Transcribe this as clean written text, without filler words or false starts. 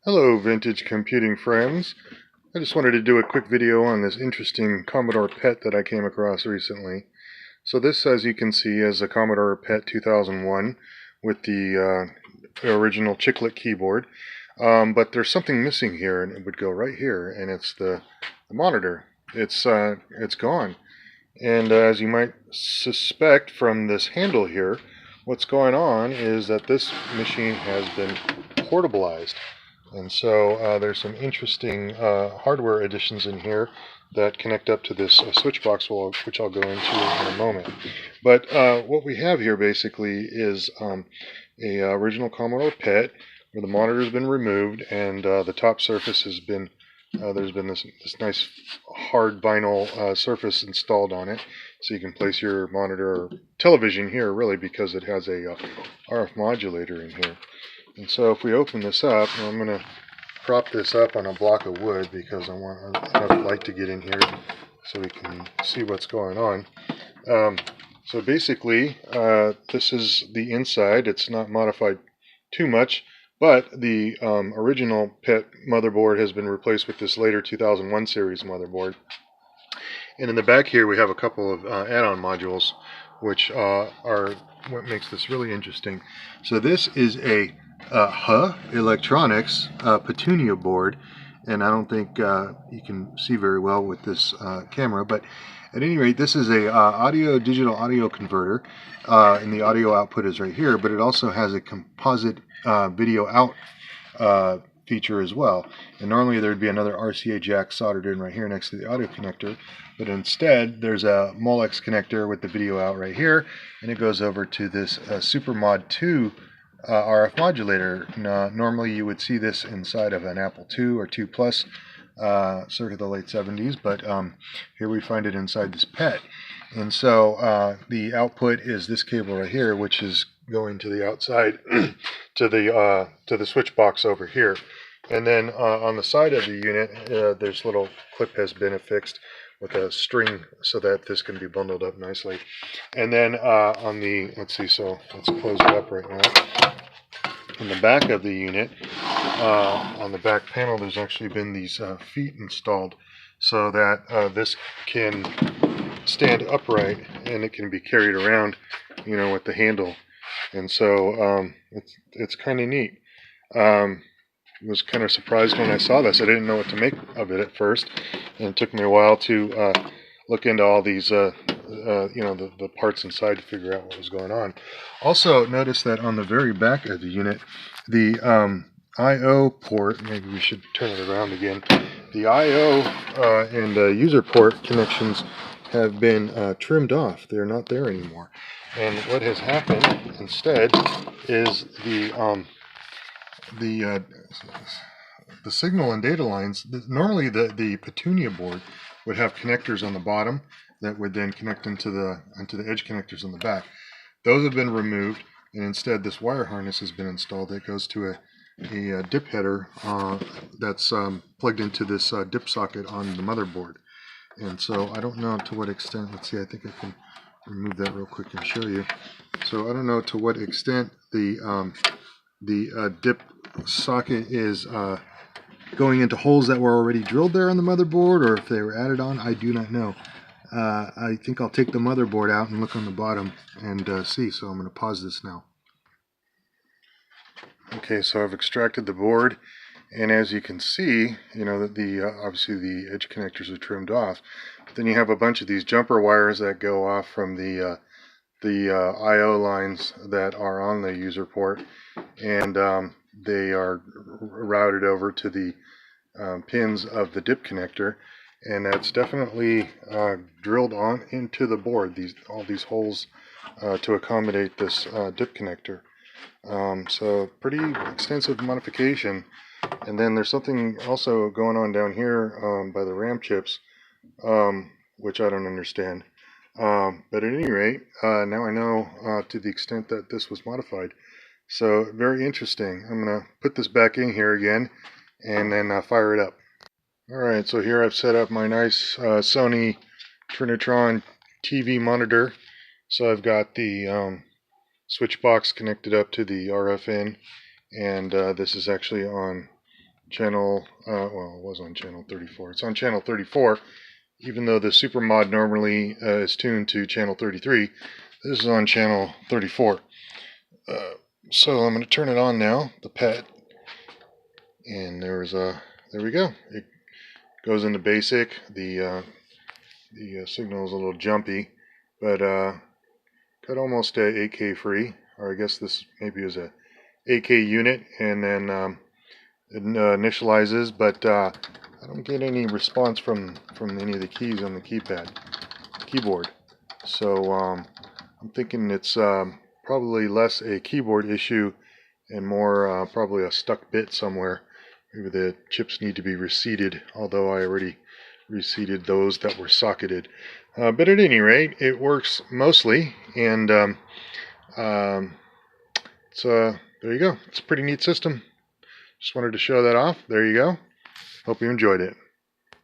Hello, vintage computing friends. I just wanted to do a quick video on this interesting Commodore PET that I came across recently. So this, as you can see, is a Commodore PET 2001 with the original chiclet keyboard. But there's something missing here, and it would go right here, and it's the monitor. It's gone. And as you might suspect from this handle here, what's going on is that this machine has been portabilized. And so there's some interesting hardware additions in here that connect up to this switch box, which I'll go into in a moment. But what we have here basically is a original Commodore PET where the monitor has been removed and the top surface has been there's been this nice hard vinyl surface installed on it, so you can place your monitor or television here, really, because it has a RF modulator in here. And so if we open this up, I'm going to prop this up on a block of wood because I want enough light to get in here so we can see what's going on. So basically, this is the inside. It's not modified too much, but the original PET motherboard has been replaced with this later 2001 series motherboard. And in the back here we have a couple of add-on modules, which are what makes this really interesting. So this is a Electronics Petunia board, and I don't think you can see very well with this camera, but at any rate, this is a digital audio converter, and the audio output is right here, but it also has a composite video out feature as well. And normally there'd be another RCA jack soldered in right here next to the audio connector, but instead there's a Molex connector with the video out right here, and it goes over to this SuperMod 2 RF modulator. Normally you would see this inside of an Apple II or II Plus circa the late 70s, but here we find it inside this PET. And so the output is this cable right here, which is going to the outside to the switch box over here. And then on the side of the unit, this little clip has been affixed with a string so that this can be bundled up nicely. And then on the, let's see, so let's close it up right now. On the back of the unit, on the back panel, there's actually been these feet installed so that this can stand upright and it can be carried around, with the handle. And so it's kind of neat. Was kind of surprised when I saw this. I didn't know what to make of it at first, and it took me a while to look into all these, the parts inside to figure out what was going on. Also, notice that on the very back of the unit, the I/O port, maybe we should turn it around again, the I/O and user port connections have been trimmed off. They're not there anymore. And what has happened instead is the signal and data lines. Normally, the Petunia board would have connectors on the bottom that would then connect into the edge connectors on the back. Those have been removed, and instead, this wire harness has been installed that goes to a dip header that's plugged into this dip socket on the motherboard. And so I don't know to what extent. Let's see. I think I can remove that real quick and show you. So I don't know to what extent the dip socket is going into holes that were already drilled there on the motherboard, or if they were added on. I do not know. I think I'll take the motherboard out and look on the bottom and see. So I'm going to pause this now. Okay, so I've extracted the board, and as you can see, that obviously the edge connectors are trimmed off. But then you have a bunch of these jumper wires that go off from the I/O lines that are on the user port, and they are routed over to the pins of the dip connector, and that's definitely drilled on into the board. All these holes to accommodate this dip connector. So pretty extensive modification. And then there's something also going on down here by the RAM chips, which I don't understand. But at any rate, now I know to the extent that this was modified. So very interesting. I'm going to put this back in here again and then fire it up. Alright, so here I've set up my nice Sony Trinitron TV monitor. So I've got the switch box connected up to the RF in, and this is actually on channel, well, it was on channel 34. It's on channel 34, even though the super mod normally is tuned to channel 33. This is on channel 34. So I'm going to turn it on now, the pet, and there we go. It goes into basic. The signal is a little jumpy, but got almost a 8K free, or I guess this maybe is a 8K unit, and then it initializes, but I don't get any response from any of the keys on the keyboard. So I'm thinking it's probably less a keyboard issue and more probably a stuck bit somewhere. Maybe the chips need to be reseated, although I already reseated those that were socketed. But at any rate, it works mostly, and there you go. It's a pretty neat system. Just wanted to show that off. There you go. Hope you enjoyed it.